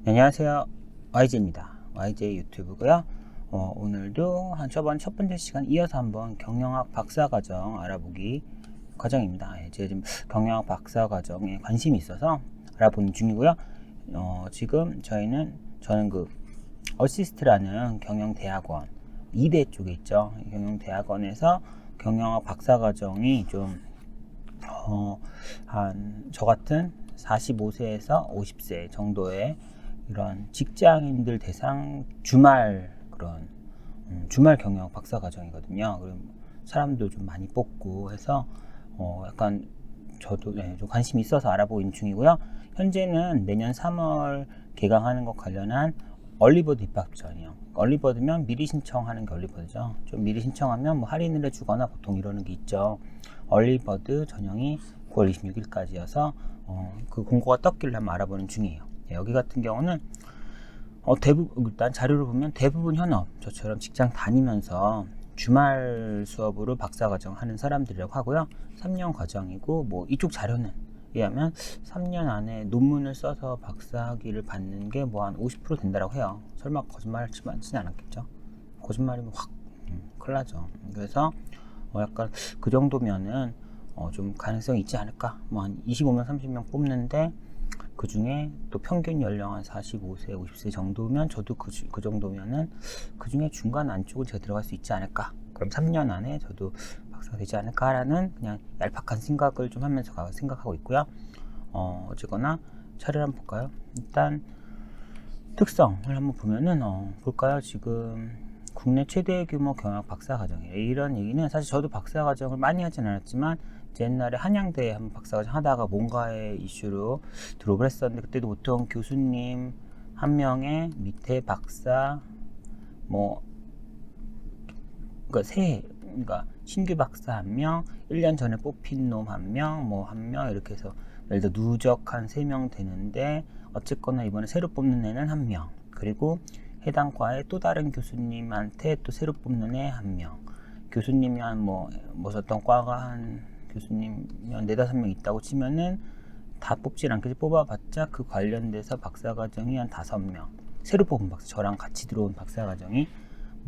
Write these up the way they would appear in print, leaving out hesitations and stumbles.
안녕하세요. YJ입니다. YJ 유튜브고요. 오늘도 저번 첫 번째 시간 이어서 한번 경영학 박사과정 알아보기 과정입니다. 제가 지금 경영학 박사과정에 관심이 있어서 알아보는 중이고요. 지금 저는 그 어시스트라는 경영대학원 2대 쪽에 있죠. 경영대학원에서 경영학 박사과정이 좀 저 같은 45세에서 50세 정도의 이런 직장인들 대상 주말 경영 박사 과정이거든요. 그럼 사람도 좀 많이 뽑고 해서 약간 저도 좀 관심이 있어서 알아보고 있는 중이고요. 현재는 내년 3월 개강하는 것 관련한 얼리버드 입학 전이요. 얼리버드면 미리 신청하는 게 얼리버드죠. 좀 미리 신청하면 뭐 할인을 해주거나 보통 이러는 게 있죠. 얼리버드 전형이 9월 26일까지여서 그 공고가 떴길래 한번 알아보는 중이에요. 여기 같은 경우는 대부분 일단 자료를 보면 대부분 현업 저처럼 직장 다니면서 주말 수업으로 박사과정 하는 사람들이라고 하고요. 3년 과정이고 뭐 이쪽 자료는 의하면 3년 안에 논문을 써서 박사학위를 받는 게 뭐 한 50% 된다라고 해요. 설마 거짓말치지 않았겠죠? 거짓말이면 확 큰일 나죠. 그래서 약간 그 정도면은 좀 가능성이 있지 않을까? 뭐 한 25명 30명 뽑는데 그 중에 또 평균 연령 한 45세 50세 정도면 저도 그 정도면은 그 중에 중간 안쪽을 제가 들어갈 수 있지 않을까? 그럼 3년 안에 저도 박사가 되지 않을까라는 그냥 얄팍한 생각을 좀 하면서 생각하고 있고요. 어쨌거나 차례를 한번 볼까요? 일단 특성을 한번 보면은 볼까요? 지금 국내 최대 규모 경영학 박사과정이에요. 이런 얘기는 사실 저도 박사과정을 많이 하진 않았지만 옛날에 한양대에 한번 박사과정 하다가 뭔가의 이슈로 졸업을 했었는데 그때도 보통 교수님 한 명에 밑에 박사 그러니까 신규 박사 한 명, 1년 전에 뽑힌 놈 한 명, 한 명 이렇게 해서 예를 들어 누적 한 3명 되는데 어쨌거나 이번에 새로 뽑는 애는 한 명, 그리고 해당 과의 또 다른 교수님한테 또 새로 뽑는 애 한 명, 교수님이 어떤 과가 한 교수님이 한 4-5명 있다고 치면은 다 뽑질 않겠지. 뽑아봤자 그 관련돼서 박사과정이 한 5명 새로 뽑은 박사, 저랑 같이 들어온 박사과정이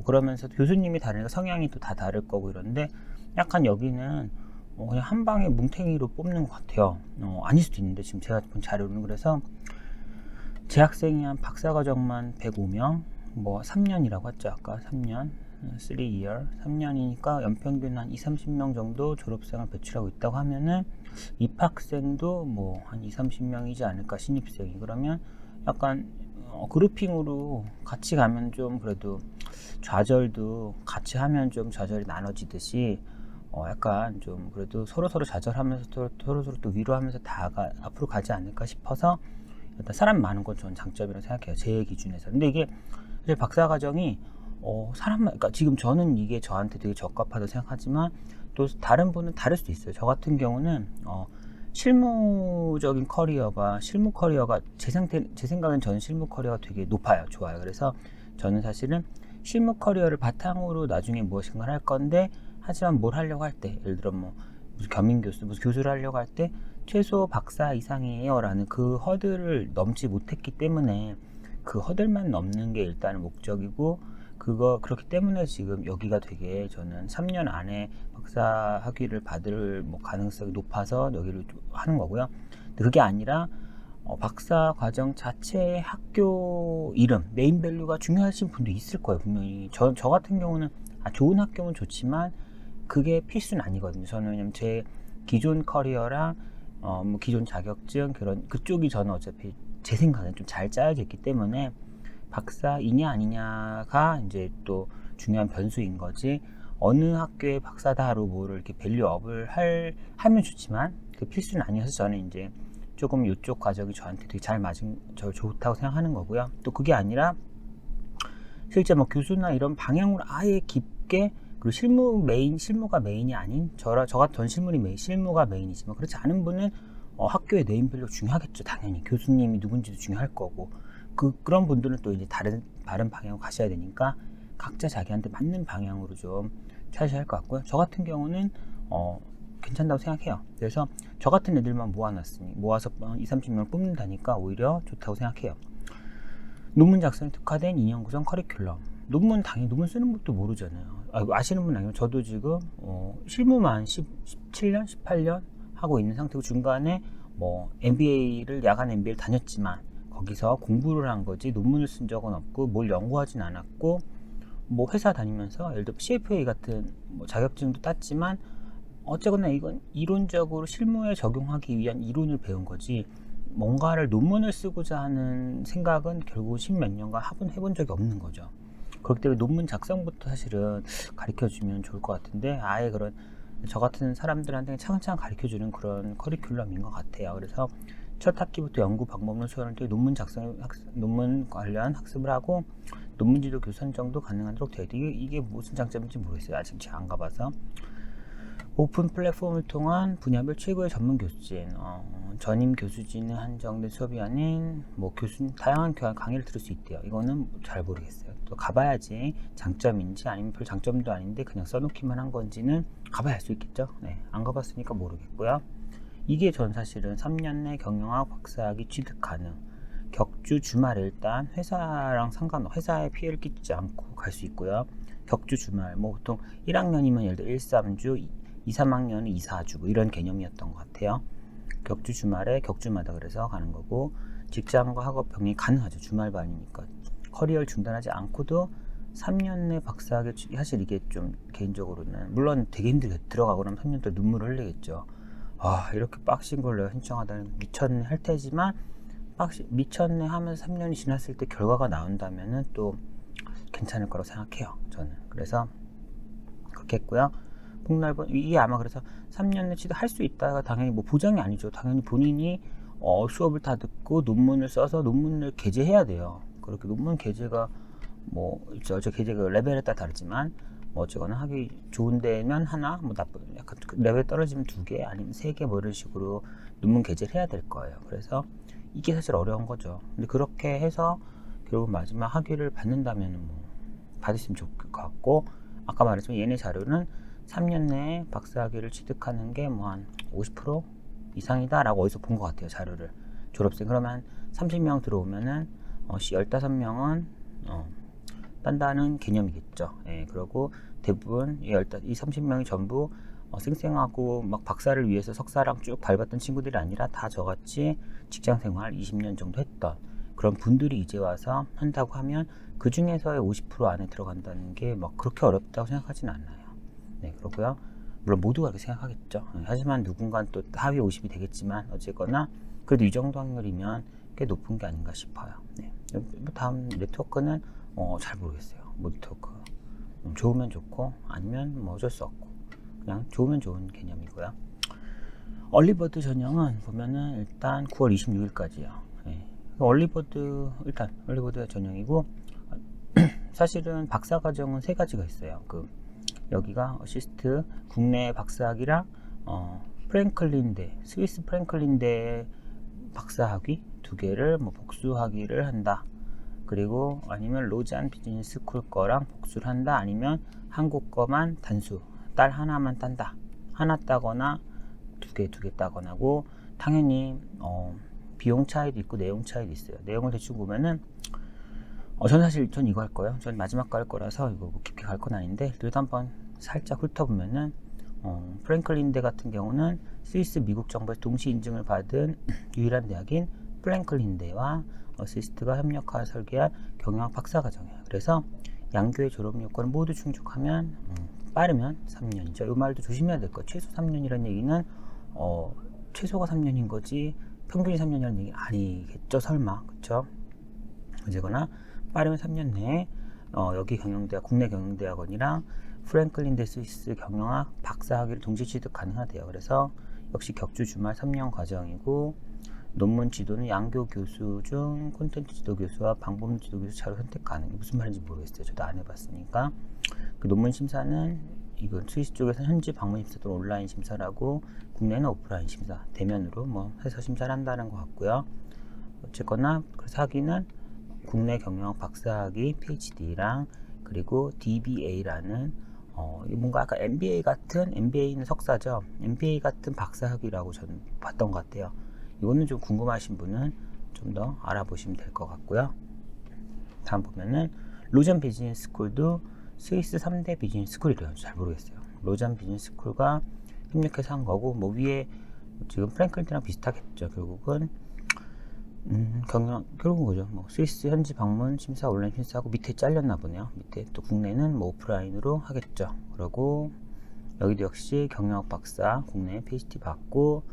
그러면서 교수님이 다르니까 성향이 또 다 다를 거고 이런데 약간 여기는 그냥 한 방에 뭉탱이로 뽑는 것 같아요. 아닐 수도 있는데 지금 제가 본 자료는 그래서 재학생이 한 박사과정만 105명 3년이라고 했죠. 아까 3년 3year 3년이니까 연평균 한 20-30명 정도 졸업생을 배출하고 있다고 하면은 입학생도 한 20-30명이지 않을까. 신입생이 그러면 약간 그룹핑으로 같이 가면 좀 그래도 좌절도 같이 하면 좀 좌절이 나눠지듯이 약간 좀 그래도 서로 좌절하면서 서로 또 위로하면서 앞으로 가지 않을까 싶어서 일단 사람 많은 건 저는 장점이라고 생각해요. 제 기준에서. 근데 이게 사실 박사과정이 그러니까 지금 저는 이게 저한테 되게 적합하다고 생각하지만 또 다른 분은 다를 수도 있어요. 저 같은 경우는 실무 커리어가 제 생각엔 저는 실무 커리어가 되게 높아요. 좋아요. 그래서 저는 사실은 실무 커리어를 바탕으로 나중에 무엇인가를 할 건데, 하지만 뭘 하려고 할 때, 예를 들어 무슨 겸임교수, 무슨 교수를 하려고 할 때 최소 박사 이상이에요 라는 그 허들을 넘지 못했기 때문에 그 허들만 넘는 게 일단 목적이고, 그렇기 때문에 지금 여기가 되게 저는 3년 안에 박사 학위를 받을 가능성이 높아서 여기를 하는 거고요. 근데 그게 아니라 박사 과정 자체의 학교 이름, 네임밸류가 중요하신 분도 있을 거예요. 분명히 저 같은 경우는 좋은 학교면 좋지만 그게 필수는 아니거든요. 저는 왜냐면 제 기존 커리어랑 기존 자격증 그쪽이 저는 어차피 제 생각엔 좀 잘 짜여져 있기 때문에 박사이냐 아니냐가 이제 또 중요한 변수인 거지, 어느 학교의 박사다로 뭐를 이렇게 밸류업을 하면 좋지만 그 필수는 아니어서 저는 이제 조금 이쪽 과정이 저한테 되게 좋다고 생각하는 거고요. 또 그게 아니라 실제 교수나 이런 방향으로 아예 깊게, 그리고 실무가 메인이 아닌 전 실무가 메인이지만 그렇지 않은 분은 학교의 네임밸류 중요하겠죠. 당연히 교수님이 누군지도 중요할 거고, 그런 분들은 또 이제 다른 방향으로 가셔야 되니까 각자 자기한테 맞는 방향으로 좀 찾으셔야 할 것 같고요. 저 같은 경우는 괜찮다고 생각해요. 그래서 저 같은 애들만 모아서 20-30명 뽑는다니까 오히려 좋다고 생각해요. 논문 작성에 특화된 2년 구성 커리큘럼. 논문 당연히 논문 쓰는 것도 모르잖아요. 아시는 분 아니면 저도 지금 실무만 17년, 18년 하고 있는 상태고 중간에 뭐 MBA를 야간 MBA를 다녔지만 거기서 공부를 한 거지 논문을 쓴 적은 없고 뭘 연구하진 않았고 뭐 회사 다니면서 예를 들어 CFA 같은 뭐 자격증도 땄지만 어쨌거나 이건 이론적으로 실무에 적용하기 위한 이론을 배운 거지 뭔가를 논문을 쓰고자 하는 생각은 결국 10몇 년간 해본 적이 없는 거죠. 그렇기 때문에 논문 작성부터 사실은 가르쳐주면 좋을 것 같은데 아예 그런 저 같은 사람들한테 차근차근 가르쳐주는 그런 커리큘럼인 것 같아요. 그래서 첫 학기부터 연구 방법론 수업을 때 논문 논문 관련 학습을 하고 논문 지도 교수 선정도 가능하도록 되어 있다. 이게 무슨 장점인지 모르겠어요. 아직 제가 안 가봐서. 오픈 플랫폼을 통한 분야별 최고의 전문 교수진, 전임 교수진에 한정된 수업이 아닌 뭐 다양한 강의를 들을 수 있대요. 이거는 잘 모르겠어요. 또 가봐야지 장점인지 아니면 별 장점도 아닌데 그냥 써놓기만 한 건지는 가봐야 알 수 있겠죠. 네, 안 가봤으니까 모르겠고요. 이게 전 사실은 3년 내 경영학 박사학위 취득 가능. 격주 주말에 일단 회사에 피해를 끼치지 않고 갈 수 있고요. 격주 주말, 뭐 보통 1학년이면 예를 들어 1, 3주, 2, 3학년은 2, 4주 뭐 이런 개념이었던 것 같아요. 격주 주말에 격주마다 그래서 가는 거고 직장과 학업 병행이 가능하죠. 주말반이니까. 커리어를 중단하지 않고도 3년 내 박사학위 사실 이게 좀 개인적으로는 물론 되게 힘들게 들어가고 나면 3년 동안 눈물을 흘리겠죠. 이렇게 빡신 걸 내가 신청하다니 미쳤네 할 테지만 미쳤네 하면서 3년이 지났을 때 결과가 나온다면은 또 괜찮을 거라고 생각해요. 저는. 그래서 그렇게 했고요. 폭넓은 이게 아마 그래서 3년 내 취득할 수 있다가 당연히 뭐 보장이 아니죠. 당연히 본인이 수업을 다 듣고 논문을 써서 논문을 게재해야 돼요. 그렇게 논문 게재가 뭐 저 게재가 레벨에 따라 다르지만 뭐 어쨌거나 하기 좋은 데면 하나, 뭐 나쁜 약간 레벨 떨어지면 2개 아니면 3개 뭐 이런 식으로 논문 게재를 해야 될 거예요. 그래서 이게 사실 어려운 거죠. 근데 그렇게 해서 결국 마지막 학위를 받는다면 뭐 받으시면 좋을 것 같고 아까 말했지만 얘네 자료는 3년 내에 박사학위를 취득하는 게 뭐 한 50% 이상이다라고 어디서 본 것 같아요. 자료를. 졸업생 그러면 30명 들어오면은 15명은 딴다는 개념이겠죠. 예, 그리고 대부분 이 30명이 전부 쌩쌩하고 막 박사를 위해서 석사랑 쭉 밟았던 친구들이 아니라 다 저같이 직장생활 20년 정도 했던 그런 분들이 이제 와서 한다고 하면 그 중에서의 50% 안에 들어간다는 게 막 그렇게 어렵다고 생각하진 않아요. 네, 그렇고요. 물론 모두가 그렇게 생각하겠죠. 하지만 누군가는 또 하위 50이 되겠지만 어쨌거나 그래도 이 정도 확률이면 꽤 높은 게 아닌가 싶어요. 네. 다음 네트워크는 잘 모르겠어요. 뭐 네트워크 좋으면 좋고 아니면 뭐 어쩔 수 없고 그냥 좋으면 좋은 개념이고요. 얼리버드 전형은 보면은 일단 9월 26일까지요. 네. 얼리버드 전형이고 사실은 박사과정은 3가지가 있어요. 여기가 어시스트 국내 박사학위랑 스위스 프랭클린대 박사학위 2개를 뭐 복수학위를 한다. 그리고 아니면 로잔 비즈니스 스쿨 거랑 복수를 한다. 아니면 한국 거만 단수 딸 하나만 딴다. 하나 따거나 두 개 따거나고 당연히 비용 차이도 있고 내용 차이도 있어요. 내용을 대충 보면은 전 이거 할 거예요. 전 마지막 거 할 거라서 이거 뭐 깊게 갈 건 아닌데 그래도 한번 살짝 훑어보면은 프랭클린대 같은 경우는 스위스 미국 정부에서 동시 인증을 받은 유일한 대학인 프랭클린대와 어시스트가 협력하여 설계한 경영학 박사과정이에요. 그래서 양교의 졸업 요건을 모두 충족하면 빠르면 3년이죠. 이 말도 조심해야 될 거예요. 최소 3년이라는 얘기는 최소가 3년인 거지 평균이 3년이라는 얘기 아니겠죠. 설마. 그쵸? 어쨌거나 빠르면 3년 내에 여기 국내 경영대학원이랑 프랭클린대 스위스 경영학 박사학위를 동시 취득 가능하대요. 그래서 역시 격주 주말 3년 과정이고 논문 지도는 양교 교수 중 콘텐츠 지도 교수와 방법 지도 교수 차로 선택 가능. 무슨 말인지 모르겠어요. 저도 안 해봤으니까. 그 논문 심사는 이건 스위스 쪽에서 현지 방문 심사 또는 온라인 심사라고 국내는 오프라인 심사 대면으로 뭐 해서 심사를 한다는 것 같고요. 어쨌거나 그래서 학위는 국내 경영학 박사학위 PhD랑 그리고 DBA라는 뭔가 아까 MBA는 석사죠. MBA 같은 박사학위라고 저는 봤던 것 같아요. 이거는 좀 궁금하신 분은 좀 더 알아보시면 될 것 같고요. 다음 보면은 로전 비즈니스 스쿨도 스위스 3대 비즈니스 스쿨이래요. 잘 모르겠어요. 로전 비즈니스 스쿨과 협력해서 한 거고, 뭐 위에 지금 프랭클린이랑 비슷하겠죠. 결국은 결국은 그죠. 뭐 스위스 현지 방문 심사, 온라인 심사하고 밑에 잘렸나 보네요. 밑에 또 국내는 뭐 오프라인으로 하겠죠. 그리고 여기도 역시 경영학 박사 국내 PhD 받고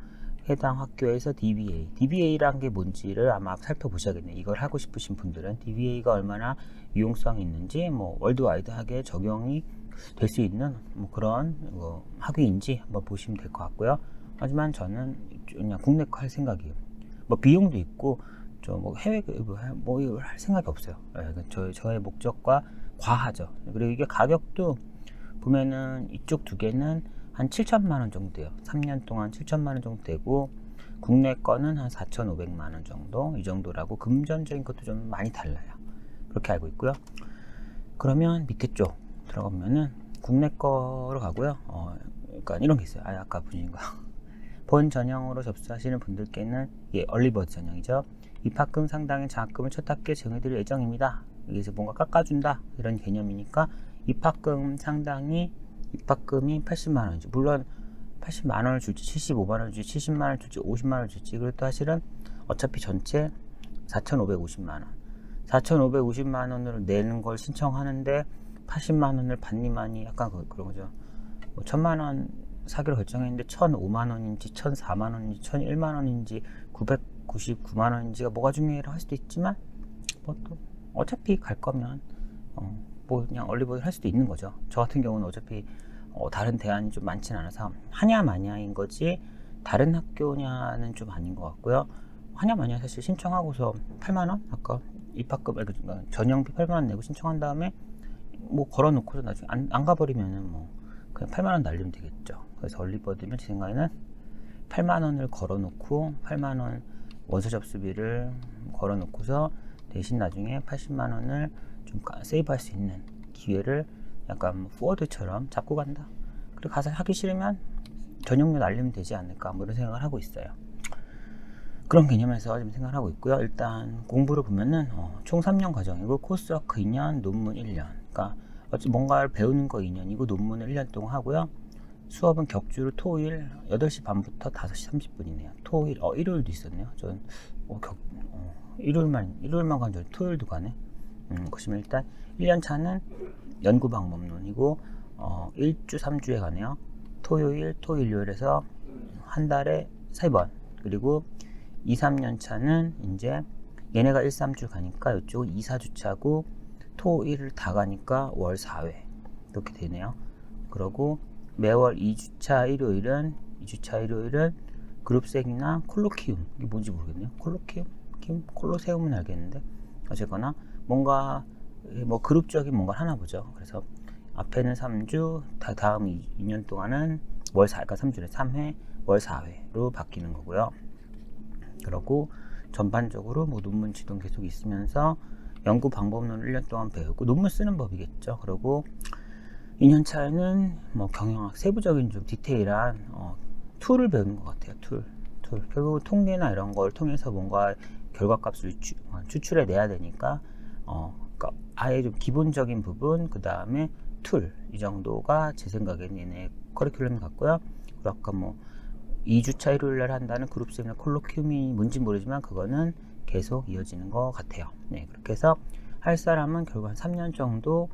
해당 학교에서 DBA란 게 뭔지를 아마 살펴보셔야겠네요. 이걸 하고 싶으신 분들은 DBA가 얼마나 유용성이 있는지, 뭐 월드와이드하게 적용이 될 수 있는 뭐 그런 학위인지 한번 보시면 될 것 같고요. 하지만 저는 그냥 국내 거 할 생각이에요. 뭐 비용도 있고 뭐 해외 뭐 할 생각이 없어요. 저의 목적과 과하죠. 그리고 이게 가격도 보면은 이쪽 두 개는 한 7천만 원 정도 돼요. 3년 동안 7천만 원 정도 되고, 국내 거는 한 4,500만 원 정도, 이 정도라고. 금전적인 것도 좀 많이 달라요. 그렇게 알고 있고요. 그러면 밑에 쪽 들어가면은 국내 거로 가고요. 그러니까 이런 게 있어요. 아까 보신 거. 본 전형으로 접수하시는 분들께는 얼리버드 전형이죠. 입학금 상당의 장학금을 첫 학기에 제공해드릴 예정입니다. 여기서 뭔가 깎아준다 이런 개념이니까 입학금 상당히 입학금이 80만 원이지. 물론 80만 원을 줄지 75만 원을 줄지 70만 원을 줄지 50만 원을 줄지, 그래도 사실은 어차피 전체 4,550만 원 4,550만 원으로 내는 걸 신청하는데 80만 원을 받니만이 약간 그런 거죠. 뭐 1,000만 원 사기로 결정했는데 1,005만 원인지 1,004만 원인지 1,001만 원인지 999만 원인지가 뭐가 중요해라 할 수도 있지만, 뭐 또 어차피 갈 거면 뭐 그냥 얼리버드 할 수도 있는 거죠. 저 같은 경우는 어차피 다른 대안이 좀 많진 않아서 하냐 마냐인 거지, 다른 학교냐는 좀 아닌 것 같고요. 하냐 마냐 사실 신청하고서 8만 원 아까 입학금 전형비 8만 원 내고 신청한 다음에 뭐 걸어놓고서 나중에 안 가버리면은 뭐 그냥 8만 원 날리면 되겠죠. 그래서 얼리버드면 제 생각에는 8만 원을 걸어놓고 8만 원 원서 접수비를 걸어놓고서 대신 나중에 80만 원을 좀 세이브할 수 있는 기회를 약간 포워드처럼 잡고 간다. 그리고 가서 하기 싫으면 전용료 날리면 되지 않을까, 뭐 이런 생각을 하고 있어요. 그런 개념에서 지금 생각을 하고 있고요. 일단 공부를 보면은 총 3년 과정이고 코스워크 2년, 논문 1년. 그러니까 뭔가를 배우는 거 2년이고 논문을 1년 동안 하고요. 수업은 격주로 토요일 8시 반부터 5시 30분이네요. 토요일, 일요일도 있었네요. 저는 일요일만 간 줄 토요일도 가네. 보시면 일단 1년 차는 연구 방법론이고 1주 3주에 가네요. 토요일, 일요일에서 한 달에 3번. 그리고 2, 3년 차는 이제 얘네가 1, 3주 가니까 이쪽은 2, 4주 차고 토일을 다 가니까 월 4회 이렇게 되네요. 그러고 매월 2주차 일요일은 그룹 세미나 콜로키움, 이게 뭔지 모르겠네요. 콜로세움은 알겠는데 어쨌거나 뭔가 뭐 그룹적인 뭔가 하나 보죠. 그래서 앞에는 3주, 다음 2년 동안은 월 4, 그러니까 3주에 3회, 월 4회로 바뀌는 거고요. 그러고 전반적으로 뭐 논문 지도 계속 있으면서 연구 방법론을 1년 동안 배우고 논문 쓰는 법이겠죠. 그리고 2년 차에는 뭐 경영학 세부적인 좀 디테일한 툴을 배우는 것 같아요. 툴. 결국 통계나 이런 걸 통해서 뭔가 결과값을 추출해 내야 되니까 그러니까 아예 좀 기본적인 부분, 그 다음에 툴, 이 정도가 제 생각에는 얘네 커리큘럼이 같고요. 그리고 아까 뭐 2주차 일요일날 한다는 그룹 세미나 콜로키움이 뭔지 모르지만 그거는 계속 이어지는 것 같아요. 네, 그렇게 해서 할 사람은 결국 한 3년 정도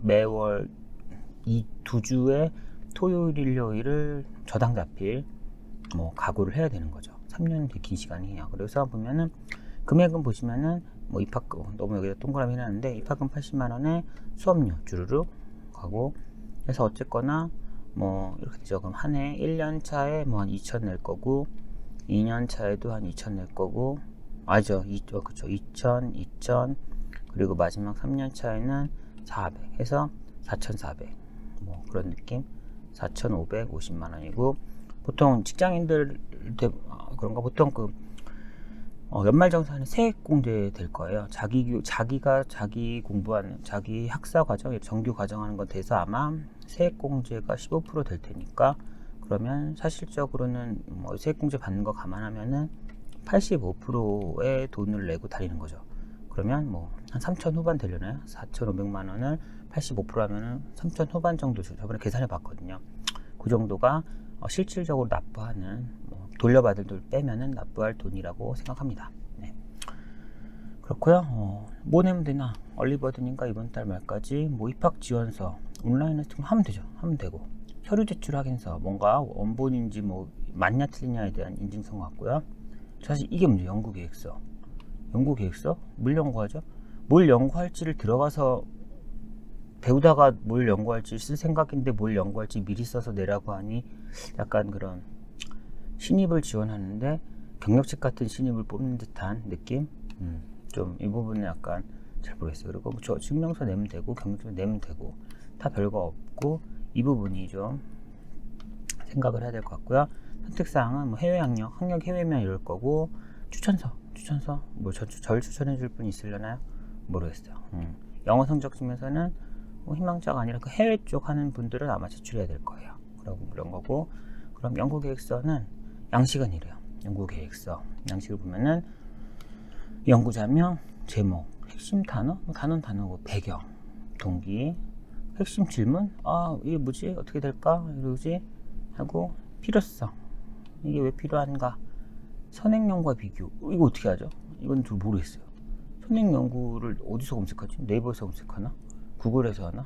매월 이 2주에 토요일, 일요일을 저당 잡힐 뭐 각오를 해야 되는 거죠. 3년 되게 긴 시간이에요. 그래서 보면은 금액은 보시면은 뭐 입학금, 너무 여기다 동그라미 해놨는데 입학금 80만 원에 수업료 주르륵 가고 해서 어쨌거나 뭐 이렇게 되죠. 그럼 한 해 1년 차에 뭐 한 2천 낼 거고 2년 차에도 한 2천 낼 거고, 그쵸. 2천 그리고 마지막 3년 차에는 400 해서 4,400 뭐 그런 느낌. 4,550만 원이고, 보통 직장인들 그런가 보통 연말정산은 세액공제 될 거예요. 자기가 자기 공부하는 자기 학사 과정, 정규 과정하는 거 돼서 아마 세액공제가 15% 될 테니까, 그러면 사실적으로는 뭐 세액공제 받는 거 감안하면은 85%의 돈을 내고 다니는 거죠. 그러면 뭐 한 3천 후반 되려나요? 4,500만 원을 85% 하면은 3천 후반 정도 저번에 계산해 봤거든요. 그 정도가 실질적으로 납부하는 돌려받을 돈 빼면은 납부할 돈이라고 생각합니다. 네. 그렇고요. 뭐 내면 되나? 얼리버드니까 이번 달 말까지 뭐 입학 지원서 온라인에서 하면 되죠. 하면 되고 서류 제출 확인서 뭔가 원본인지 뭐 맞냐 틀리냐에 대한 인증서 같고요. 사실 이게 문제. 연구 계획서. 뭘 연구하죠? 뭘 연구할지를 들어가서 배우다가 뭘 연구할지 쓸 생각인데 뭘 연구할지 미리 써서 내라고 하니 약간 그런 신입을 지원하는데 경력직 같은 신입을 뽑는 듯한 느낌? 좀 이 부분은 약간 잘 모르겠어요. 그리고 저 증명서 내면 되고 경력증 내면 되고 다 별거 없고 이 부분이 좀 생각을 해야 될 것 같고요. 선택사항은 뭐 해외 학력 해외면 이럴 거고 추천서 뭐 절 추천해 줄 분 있으려나요? 모르겠어요. 영어 성적 측면에서는 뭐 희망자가 아니라 그 해외 쪽 하는 분들은 아마 제출해야 될 거예요. 그런 거고 그럼 연구 계획서는 양식은 이래요. 연구 계획서 양식을 보면은 연구자명, 제목, 핵심 단어고 배경, 동기, 핵심 질문, 이게 뭐지? 어떻게 될까? 이러지? 하고 필요성, 이게 왜 필요한가? 선행연구와 비교, 이거 어떻게 하죠? 이건 좀 모르겠어요. 선행연구를 어디서 검색하지? 네이버에서 검색하나? 구글에서 하나?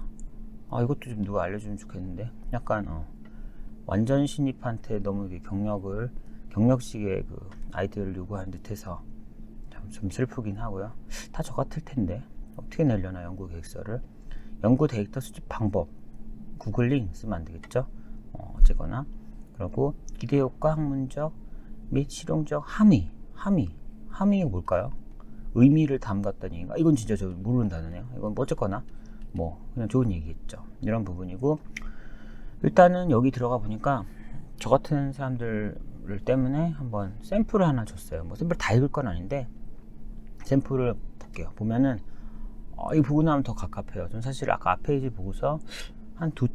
이것도 좀 누가 알려주면 좋겠는데 약간 완전 신입한테 너무 경력식의 그 아이디어를 요구하는 듯해서 좀 슬프긴 하고요. 다 저 같을 텐데 어떻게 내려나 연구 계획서를. 연구 데이터 수집 방법 구글링 쓰면 안 되겠죠. 어쨌거나 그리고 기대 효과 학문적 및 실용적 함의가 뭘까요? 의미를 담갔다는 얘기인가? 이건 진짜 저 모르는 단어네요. 이건 어쨌거나 뭐 그냥 좋은 얘기겠죠. 이런 부분이고 일단은 여기 들어가 보니까 저 같은 사람들 때문에 한번 샘플을 하나 줬어요. 뭐 샘플 다 읽을 건 아닌데 샘플을 볼게요. 보면은 이 부분 하면 더 갑갑해요. 전 사실 아까 앞 페이지 보고서 한 두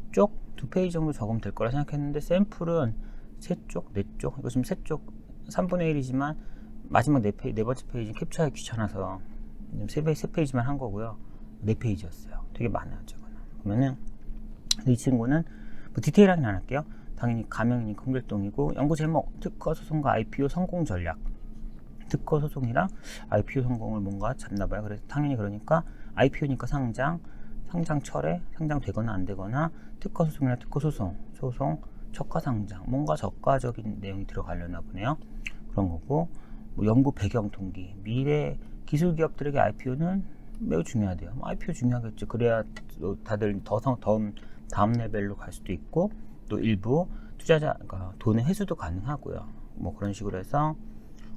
페이지 정도 적으면 될 거라 생각했는데 샘플은 3쪽, 4쪽, 이거 지금 3쪽 3분의 1이지만 마지막 네 번째 페이지 캡처하기 귀찮아서 3페이지만 한 거고요. 4페이지였어요. 되게 많아요. 저거는. 그러면은 이 친구는 뭐 디테일하긴 안 할게요. 당연히 가명이니까 홍길동이고 연구 제목 특허 소송과 IPO 성공 전략. 특허 소송이랑 IPO 성공을 뭔가 잡나봐요. 그래서 당연히 그러니까 IPO니까 상장 철회, 상장되거나 안 되거나 특허 소송이나 특허 소송, 저가 상장, 뭔가 저가적인 내용이 들어가려나 보네요. 그런 거고 뭐 연구 배경 동기, 미래 기술 기업들에게 IPO는 매우 중요하대요. IPO 중요하겠죠. 그래야 다들 다음 레벨로 갈 수도 있고 또 일부 투자자가 돈의 회수도 가능하고요. 뭐 그런 식으로 해서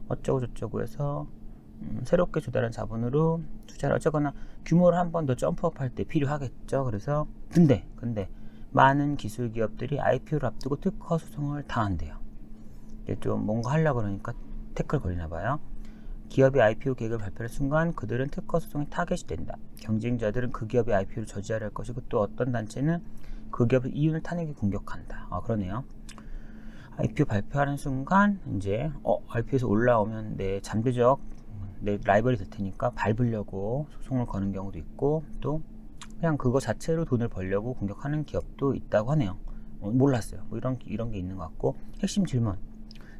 어쩌고 저쩌고 해서 새롭게 조달한 자본으로 투자를 어쩌거나 규모를 한 번 더 점프업 할 때 필요하겠죠. 그래서 근데 많은 기술 기업들이 IPO를 앞두고 특허 소송을 당한대요. 이제 좀 뭔가 하려고 그러니까 태클 걸리나 봐요. 기업이 IPO 계획을 발표할 순간 그들은 특허 소송의 타겟이 된다. 경쟁자들은 그 기업의 IPO를 저지하려 할 것이고 또 어떤 단체는 그 기업의 이윤을 타내기 공격한다. 그러네요. IPO 발표하는 순간 이제 IPO에서 올라오면 내 라이벌이 될 테니까 밟으려고 소송을 거는 경우도 있고 또 그냥 그거 자체로 돈을 벌려고 공격하는 기업도 있다고 하네요. 몰랐어요. 뭐 이런 게 있는 것 같고 핵심 질문.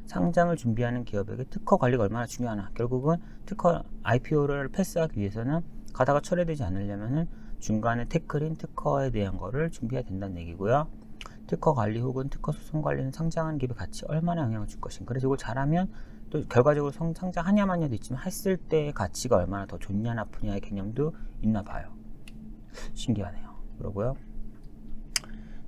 상장을 준비하는 기업에게 특허 관리가 얼마나 중요하나. 결국은 특허 IPO를 패스하기 위해서는 가다가 철회되지 않으려면은 중간에 태클인 특허에 대한 거를 준비해야 된다는 얘기고요. 특허 관리 혹은 특허 소송 관리는 상장한 기업의 가치에 얼마나 영향을 줄 것인가. 그래서 이걸 잘하면 또 결과적으로 상장하냐 마냐도 있지만 했을 때의 가치가 얼마나 더 좋냐 나쁘냐의 개념도 있나 봐요. 신기하네요. 그러고요.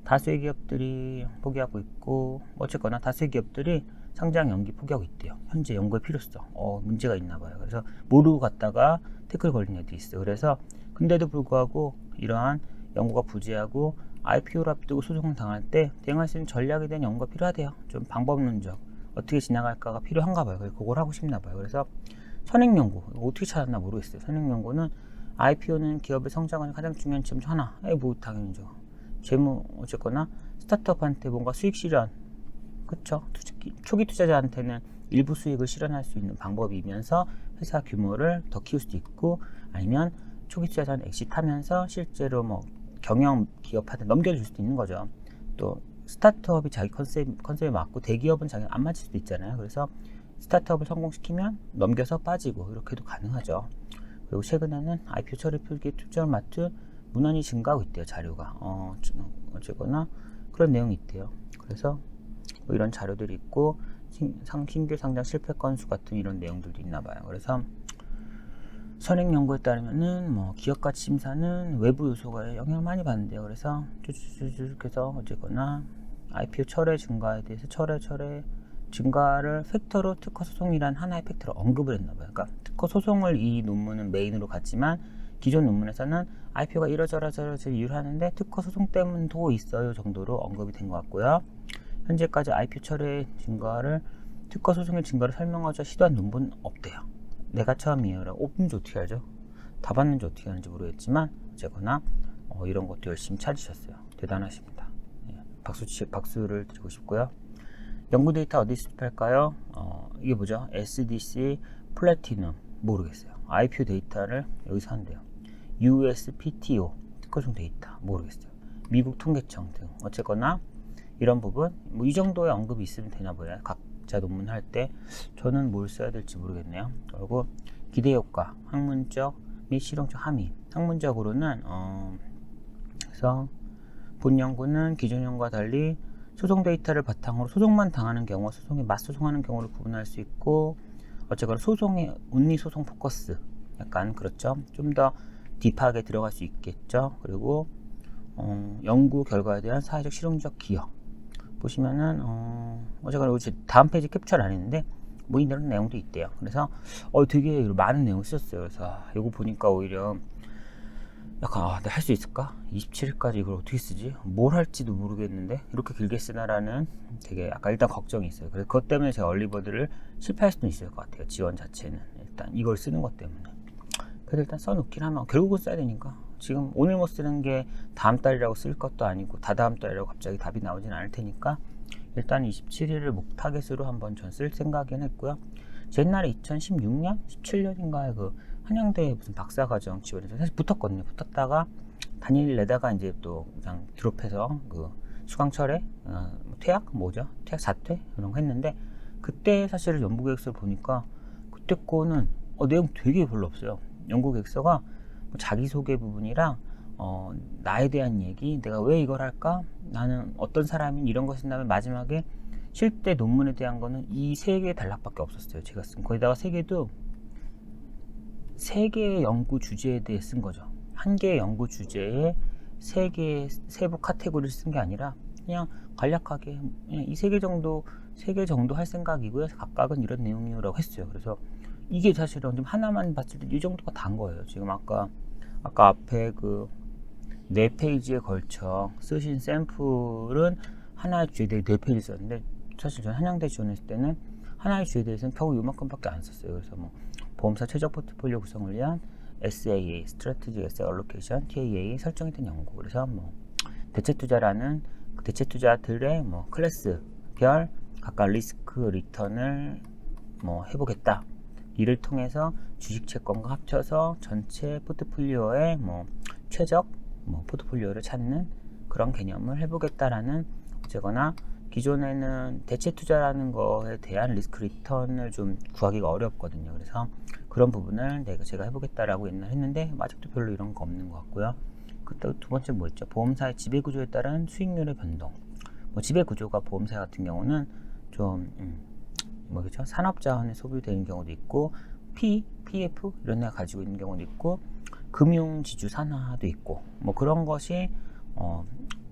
다수의 기업들이 포기하고 있고 어쨌거나 다수의 기업들이 상장 연기 포기하고 있대요. 현재 연구의 필요성 문제가 있나 봐요. 그래서 모르고 갔다가 태클 걸린 애도 있어요. 그래서 근데도 불구하고 이러한 연구가 부재하고 IPO를 앞두고 소송을 당할 때 대응할 수 있는 전략에 대한 연구가 필요하대요. 좀 방법론적 어떻게 지나갈까가 필요한가 봐요. 그래서 그걸 하고 싶나 봐요. 그래서 선행연구 어떻게 찾았나 모르겠어요. 선행연구는 IPO는 기업의 성장하는 가장 중요한 지점 중 하나. 뭐 당연히죠. 어쨌거나 스타트업한테 뭔가 수익 실현, 그쵸? 초기 투자자한테는 일부 수익을 실현할 수 있는 방법이면서 회사 규모를 더 키울 수도 있고, 아니면 초기 투자자는 엑시트하면서 실제로 뭐 경영 기업한테 넘겨줄 수도 있는 거죠. 또 스타트업이 자기 컨셉에 맞고 대기업은 자기 안 맞을 수도 있잖아요. 그래서 스타트업을 성공시키면 넘겨서 빠지고 이렇게도 가능하죠. 그리고 최근에는 IPO 처리 표기에 투자를 맡은 문헌이 증가하고 있대요. 자료가 어쨌거나 그런 내용이 있대요. 그래서 뭐 이런 자료들이 있고, 신규 상장 실패 건수 같은 이런 내용들도 있나 봐요. 그래서 선행 연구에 따르면은 뭐 기업 가치 심사는 외부 요소가 영향을 많이 받는데요. 그래서 쭉 해서 어쨌거나 IPO 철회 증가에 대해서 철회 증가를 팩터로 특허 소송이란 하나의 팩터로 언급을 했나 봐요. 그러니까 특허 소송을 이 논문은 메인으로 갔지만 기존 논문에서는 IPO가 이러저러 이유를 하는데 특허 소송 때문도 있어요 정도로 언급이 된 것 같고요. 현재까지 IPO 철회 증가를 특허 소송의 증가를 설명하자 시도한 논문은 없대요. 내가 처음이에요. 없는지 어떻게 알죠? 다 봤는지 어떻게 하는지 모르겠지만 어쨌거나 이런 것도 열심히 찾으셨어요. 대단하십니다. 예, 박수를 드리고 싶고요. 연구 데이터 어디 수집할까요? 이게 뭐죠? SDC 플래티넘 모르겠어요. IPO 데이터를 여기서 한대요. USPTO 특허송 데이터 모르겠어요. 미국 통계청 등 어쨌거나 이런 부분 뭐 이 정도의 언급이 있으면 되나 보여요. 각자 논문 할 때 저는 뭘 써야 될지 모르겠네요. 그리고 기대 효과, 학문적 및 실용적 함의. 학문적으로는 그래서 본 연구는 기존 연구와 달리 소송 데이터를 바탕으로 소송만 당하는 경우와 소송에 맞소송하는 경우를 구분할 수 있고, 어쨌거나 소송에 온리 소송 포커스 약간 그렇죠. 좀 더 딥하게 들어갈 수 있겠죠. 그리고 연구 결과에 대한 사회적 실용적 기여 보시면은 어쨌거나 다음 페이지 캡처를 안 했는데 뭐 이런 내용도 있대요. 그래서 되게 많은 내용을 썼어요. 그래서 이거 보니까 오히려 약간 내가 할 수 있을까? 27일까지 이걸 어떻게 쓰지? 뭘 할지도 모르겠는데 이렇게 길게 쓰나라는 되게 약간 일단 걱정이 있어요. 그래서 그것 때문에 제가 얼리버드를 실패할 수도 있을 것 같아요. 지원 자체는 일단 이걸 쓰는 것 때문에. 그래도 일단 써놓긴 하면 결국은 써야 되니까 지금 오늘 못 쓰는 게 다음 달이라고 쓸 것도 아니고 다다음 달이라고 갑자기 답이 나오진 않을 테니까 일단 27일을 목 타겟으로 한번 전 쓸 생각은 했고요. 제 옛날에 2016년? 17년인가에 그 한양대 무슨 박사과정 지원해서 사실 붙었거든요. 붙었다가 단일 내다가 이제 또 그냥 드롭해서 그 수강철회 퇴학 뭐죠? 퇴학 사퇴 이런 거 했는데, 그때 사실 연구계획서를 보니까 그때 거는 내용 되게 별로 없어요. 연구계획서가 뭐 자기소개 부분이랑 나에 대한 얘기, 내가 왜 이걸 할까, 나는 어떤 사람인 이런 거 쓴 다음에 마지막에 실제 논문에 대한 거는 이 세 개의 단락밖에 없었어요. 제가 쓴 거기다가 세 개도 세 개의 연구 주제에 대해 쓴 거죠. 한 개의 연구 주제에 세 개의 세부 카테고리를 쓴 게 아니라 그냥 간략하게 이 세 개 정도 할 생각이고요. 각각은 이런 내용이라고 했어요. 그래서 이게 사실은 좀 하나만 봤을 때 이 정도가 다인 거예요. 지금 아까 앞에 그 4페이지에 걸쳐 쓰신 샘플은 하나의 주제에 대해 4페이지 썼는데, 사실 저는 한양대 지원했을 때는 하나의 주제에 대해서는 겨우 요만큼밖에 안 썼어요. 그래서 뭐 보험사 최적 포트폴리오 구성을 위한 SAA, Strategic Asset Allocation, TAA 설정이 된 연구. 그래서 뭐 대체 투자라는 대체 투자들의 뭐 클래스별 각각 리스크 리턴을 뭐 해보겠다. 이를 통해서 주식 채권과 합쳐서 전체 포트폴리오의 뭐 최적 포트폴리오를 찾는 그런 개념을 해보겠다라는, 어쨌거나 기존에는 대체 투자라는 거에 대한 리스크 리턴을 좀 구하기가 어렵거든요. 그래서 그런 부분을 제가 해보겠다라고 옛날에 했는데 아직도 별로 이런 거 없는 것 같고요. 그때 두 번째 뭐 있죠? 보험사의 지배구조에 따른 수익률의 변동. 뭐 지배구조가 보험사 같은 경우는 좀 뭐겠죠? 산업자원에 소비되는 경우도 있고 PF 이런 데가 가지고 있는 경우도 있고 금융지주 산화도 있고 뭐 그런 것이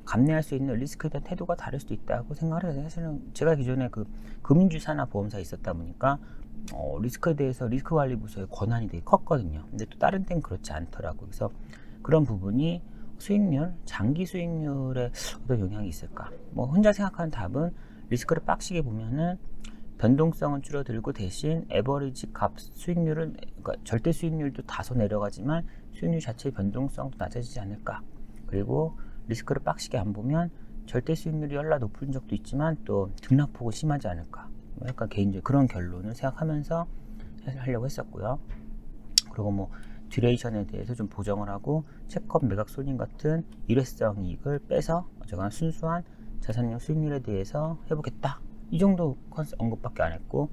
감내할 수 있는 리스크에 대한 태도가 다를 수도 있다고 생각을 해요. 사실은 제가 기존에 그 금융지주 산화 보험사에 있었다 보니까 리스크에 대해서 리스크 관리 부서의 권한이 되게 컸거든요. 근데 또 다른 데는 그렇지 않더라고요. 그래서 그런 부분이 수익률, 장기 수익률에 어떤 영향이 있을까? 뭐 혼자 생각하는 답은 리스크를 빡시게 보면은 변동성은 줄어들고 대신 에버리지 값 수익률은, 그러니까 절대 수익률도 다소 내려가지만 수익률 자체의 변동성도 낮아지지 않을까. 그리고 리스크를 빡시게 안 보면 절대 수익률이 열라 높은 적도 있지만 또 등락폭은 심하지 않을까. 약간 개인적인 그런 결론을 생각하면서 하려고 했었고요. 그리고 뭐 듀레이션에 대해서 좀 보정을 하고 채권 매각 손익 같은 일회성 이익을 빼서 어쨌거나 순수한 자산용 수익률에 대해서 해보겠다. 이 정도 컨셉 언급밖에 안 했고,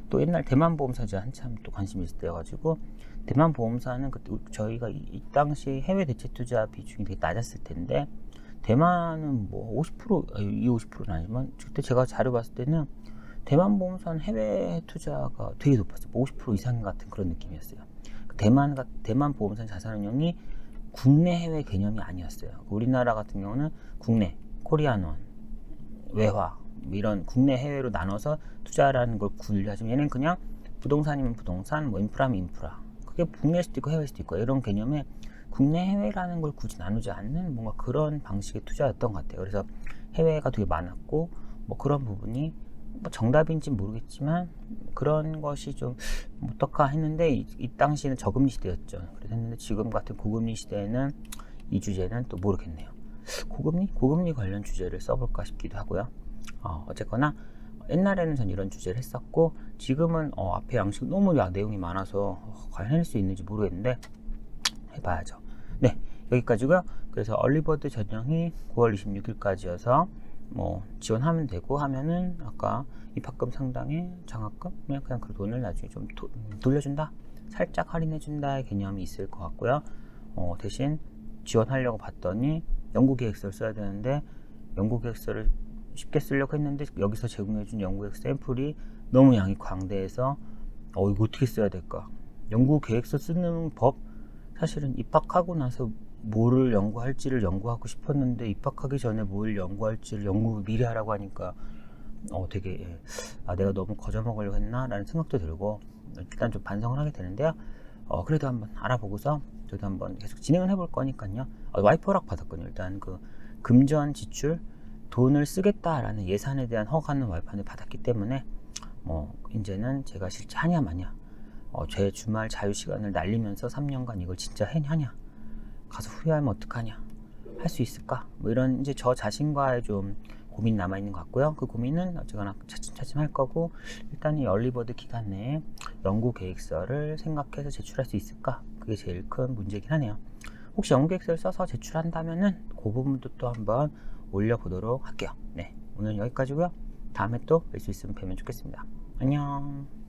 또 옛날 대만 보험사 제가 한참 또 관심이 있을 때여가지고, 대만 보험사는 그때 저희가 이 당시 해외 대체 투자 비중이 되게 낮았을 텐데, 대만은 뭐 50%, 이 50%는 아니지만 그때 제가 자료 봤을 때는 대만 보험사는 해외 투자가 되게 높았어요. 50% 이상 같은 그런 느낌이었어요. 대만 보험사 자산운용이 국내 해외 개념이 아니었어요. 우리나라 같은 경우는 국내, 코리안원, 외화 이런 국내 해외로 나눠서 투자라는 걸 분류하지만, 얘는 그냥 부동산이면 부동산, 뭐 인프라면 인프라, 그게 국내일 수도 있고 해외일 수도 있고 이런 개념에 국내 해외라는 걸 굳이 나누지 않는 뭔가 그런 방식의 투자였던 것 같아요. 그래서 해외가 되게 많았고, 뭐 그런 부분이 뭐 정답인지 모르겠지만 그런 것이 좀 어떨까 했는데, 이 당시에는 저금리 시대였죠. 그래서 했는데 지금 같은 고금리 시대에는 이 주제는 또 모르겠네요. 고금리 관련 주제를 써볼까 싶기도 하고요. 어쨌거나 옛날에는 전 이런 주제를 했었고, 지금은 앞에 양식 너무 내용이 많아서 과연 해낼 수 있는지 모르겠는데 해봐야죠. 네, 여기까지고요. 그래서 얼리버드 전형이 9월 26일까지여서 뭐 지원하면 되고, 하면은 아까 입학금 상당의 장학금, 그냥 그 돈을 나중에 좀 돌려준다, 살짝 할인해준다의 개념이 있을 것 같고요. 대신 지원하려고 봤더니 연구계획서를 써야 되는데, 연구계획서를 쉽게 쓰려고 했는데 여기서 제공해준 연구계획서 샘플이 너무 양이 광대해서 이거 어떻게 써야 될까? 연구계획서 쓰는 법, 사실은 입학하고 나서 뭐를 연구할지를 연구하고 싶었는데, 입학하기 전에 뭘 연구할지를 연구 미리 하라고 하니까 되게 내가 너무 거저먹으려고 했나 라는 생각도 들고, 일단 좀 반성을 하게 되는데요. 그래도 한번 알아보고서 저도 한번 계속 진행을 해볼 거니까요. 와이프 허락 받았거든요. 일단 그 금전 지출, 돈을 쓰겠다라는 예산에 대한 허가는 와이프한테 받았기 때문에 이제는 제가 실제 하냐 마냐, 제 주말 자유시간을 날리면서 3년간 이걸 진짜 하냐, 가서 후회하면 어떡하냐, 할 수 있을까, 뭐 이런 이제 저 자신과의 좀 고민 남아있는 것 같고요. 그 고민은 어쨌거나 차츰차츰 할 거고, 일단 이 얼리버드 기간 내에 연구 계획서를 생각해서 제출할 수 있을까, 그게 제일 큰 문제긴 하네요. 혹시 연구 계획서를 써서 제출한다면은 그 부분도 또 한번 올려보도록 할게요. 네, 오늘 여기까지고요. 다음에 또 뵐 수 있으면 뵈면 좋겠습니다. 안녕.